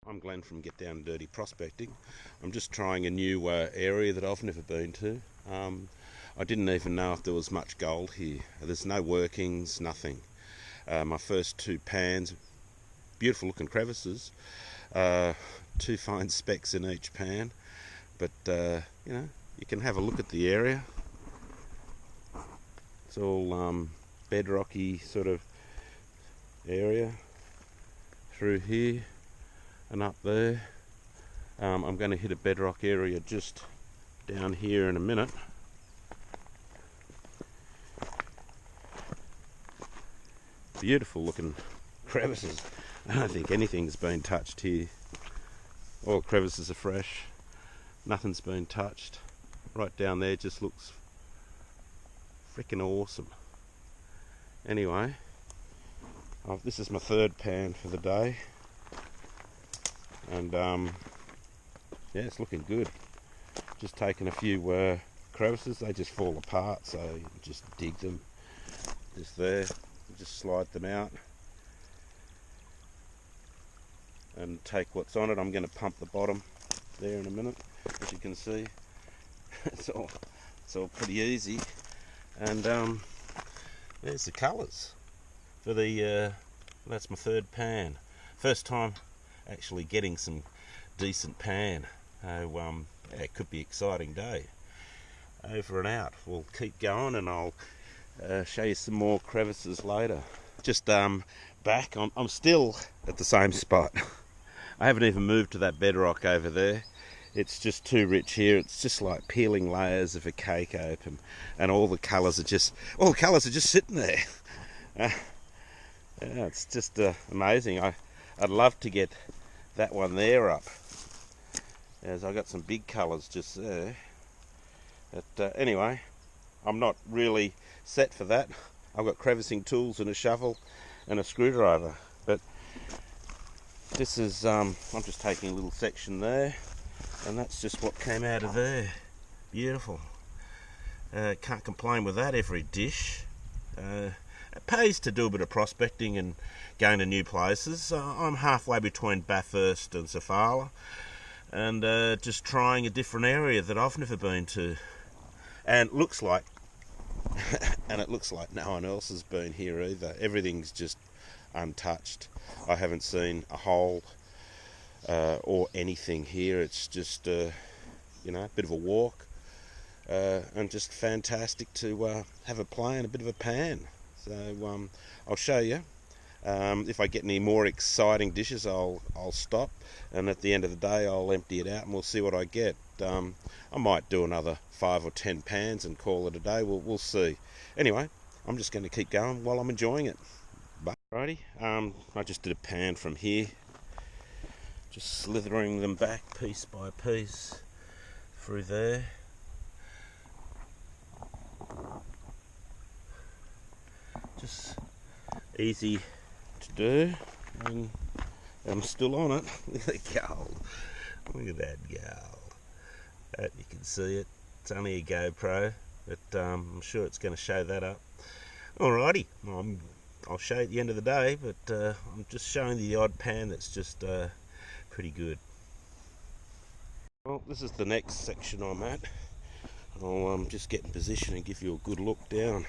I'm Glenn from Get Down and Dirty Prospecting. I'm just trying a new area that I've never been to. I didn't even know if there was much gold here. There's no workings, nothing. My first two pans, beautiful looking crevices, two fine specks in each pan, but you know, you can have a look at the area. It's all bedrocky sort of area through here and up there. I'm going to hit a bedrock area just down here in a minute. Beautiful looking crevices. I don't think anything's been touched here. All crevices are fresh. Nothing's been touched. Right down there just looks freaking awesome. Anyway, this is my third pan for the day, and yeah, it's looking good. Just taking a few crevices. They just fall apart, so you just dig them just there, just slide them out and take what's on it. I'm going to pump the bottom there in a minute. As you can see, it's all pretty easy. And there's the colours for the that's my third pan. First time actually getting some decent pan. Yeah, it could be an exciting day. Over and out. We'll keep going, and I'll show you some more crevices later. Just back, I'm still at the same spot. I haven't even moved to that bedrock over there. It's just too rich here. It's just like peeling layers of a cake open, and all the colours are just sitting there. Yeah, it's just amazing. I'd love to get that one there up, as I got some big colours just there. But anyway, I'm not really set for that. I've got crevicing tools and a shovel and a screwdriver. But this is I'm just taking a little section there, and that's just what came out of there. Beautiful. Can't complain with that every dish. It pays to do a bit of prospecting and going to new places. I'm halfway between Bathurst and Sofala, and just trying a different area that I've never been to. And it looks like no one else has been here either. Everything's just untouched. I haven't seen a hole or anything here. It's just you know, a bit of a walk, and just fantastic to have a play and a bit of a pan. So I'll show you. If I get any more exciting dishes, I'll stop, and at the end of the day I'll empty it out and we'll see what I get. I might do another 5 or 10 pans and call it a day. We'll see. Anyway, I'm just going to keep going while I'm enjoying it. Righty, I just did a pan from here, just slithering them back piece by piece through there. Just easy to do, and I'm still on it. Look at the gold. Look at that gold. You can see it. It's only a GoPro, but I'm sure it's going to show that up. Alrighty, I'll show you at the end of the day, but I'm just showing the odd pan that's just pretty good. Well, this is the next section I'm at. I'll just get in position and give you a good look down.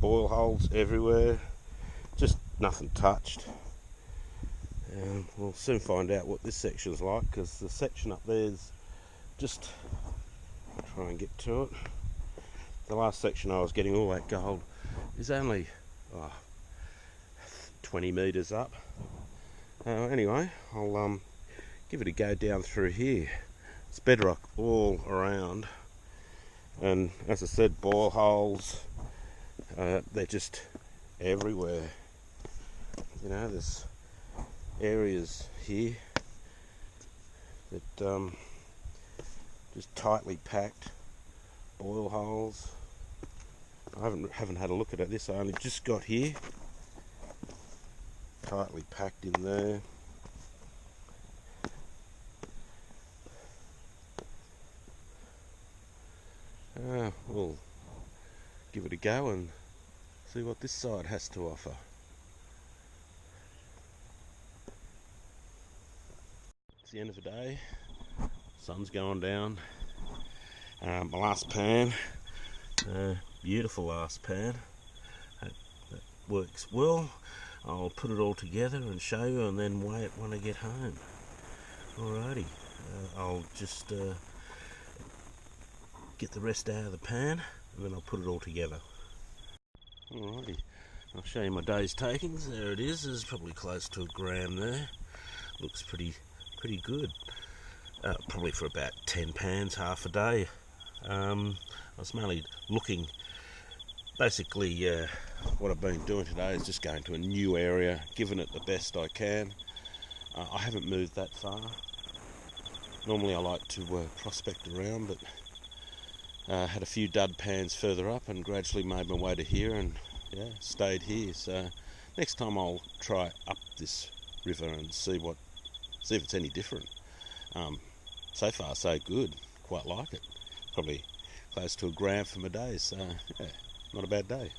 Boil holes everywhere, just nothing touched. We'll soon find out what this section's like, because the section up there's just, try and get to it. The last section I was getting all that gold is only 20 metres up. Anyway, I'll give it a go down through here. It's bedrock all around, and as I said, boil holes. They're just everywhere. You know, there's areas here that just tightly packed boil holes. I haven't had a look at this. I only just got here. Tightly packed in there. We'll give it a go and See what this side has to offer. It's the end of the day. Sun's going down. My last pan, beautiful last pan. That works well. I'll put it all together and show you, and then weigh it when I get home. Alrighty, I'll just get the rest out of the pan, and then I'll put it all together. Alrighty, I'll show you my day's takings. There it is. There's probably close to a gram there. Looks pretty good. Probably for about 10 pans, half a day. I was mainly looking. Basically, what I've been doing today is just going to a new area, giving it the best I can. I haven't moved that far. Normally I like to prospect around, but had a few dud pans further up and gradually made my way to here, and yeah, stayed here. So next time I'll try up this river and see if it's any different. So far so good, quite like it. Probably close to a gram for my day, so yeah, not a bad day.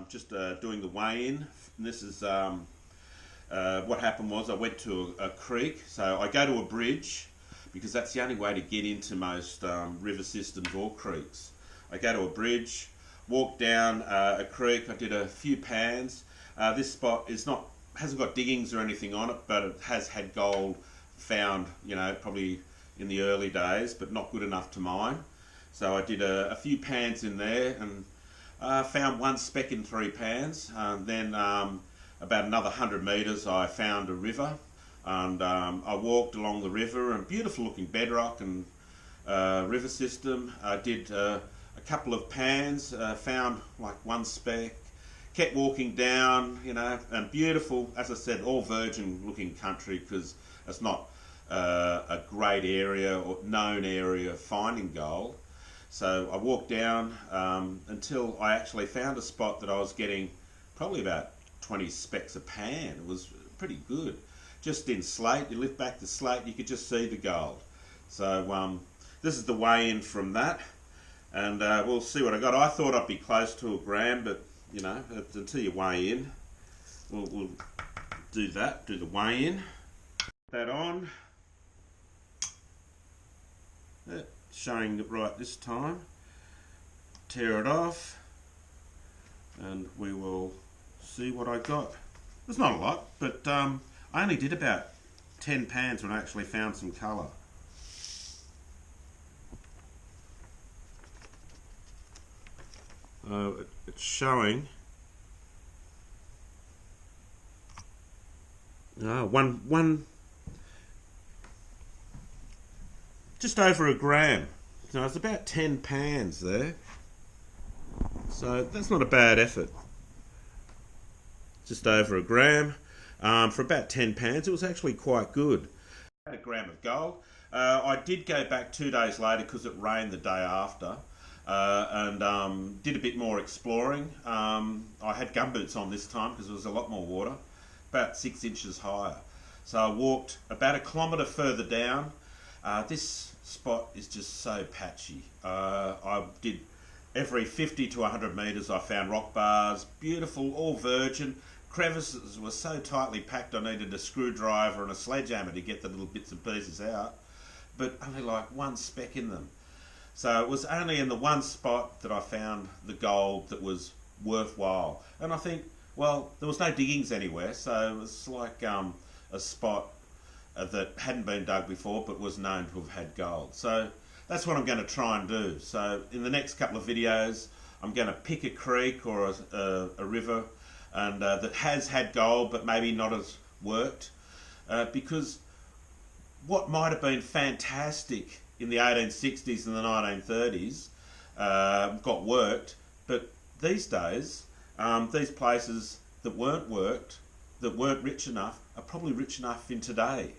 Just doing the weigh-in. This is what happened was I went to a creek. So I go to a bridge because that's the only way to get into most river systems or creeks. I go to a bridge, walk down a creek. I did a few pans. This spot hasn't got diggings or anything on it, but it has had gold found, probably in the early days, but not good enough to mine. So I did a few pans in there and found one speck in 3 pans. Then about another 100 metres I found a river, and I walked along the river, and beautiful looking bedrock and river system. I did a couple of pans, found like 1 speck, kept walking down, and beautiful, as I said, all virgin looking country, because it's not a great area or known area of finding gold. So I walked down until I actually found a spot that I was getting probably about 20 specks a pan. It was pretty good. Just in slate, you lift back the slate, you could just see the gold. So this is the weigh-in from that, and we'll see what I got. I thought I'd be close to a gram, but until you weigh in, we'll do that, do the weigh-in. That on. Showing it right this time. Tear it off, and we will see what I got. There's not a lot, but I only did about 10 pans when I actually found some colour. It's showing one just over a gram. So it's about 10 pans there. So that's not a bad effort. Just over a gram. For about 10 pans, it was actually quite good. I had a gram of gold. I did go back 2 days later because it rained the day after, and did a bit more exploring. I had gumboots on this time because there was a lot more water, about 6 inches higher. So I walked about 1 kilometre further down. This spot is just so patchy. I did every 50 to 100 metres I found rock bars, beautiful, all virgin. Crevices were so tightly packed I needed a screwdriver and a sledgehammer to get the little bits and pieces out, but only like 1 speck in them. So it was only in the one spot that I found the gold that was worthwhile. And I think, well, there was no diggings anywhere, so it was like a spot that hadn't been dug before but was known to have had gold. So that's what I'm going to try and do. So in the next couple of videos I'm going to pick a creek or a river and that has had gold but maybe not as worked, because what might have been fantastic in the 1860s and the 1930s got worked, but these days these places that weren't worked, that weren't rich enough, are probably rich enough in today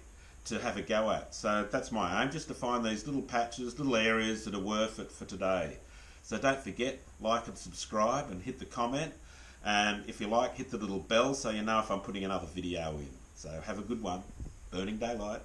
to have a go at. So that's my aim, just to find these little patches, little areas that are worth it for today. So don't forget, like and subscribe and hit the comment, and if you like, hit the little bell so you know if I'm putting another video in. So have a good one. Burning Daylight.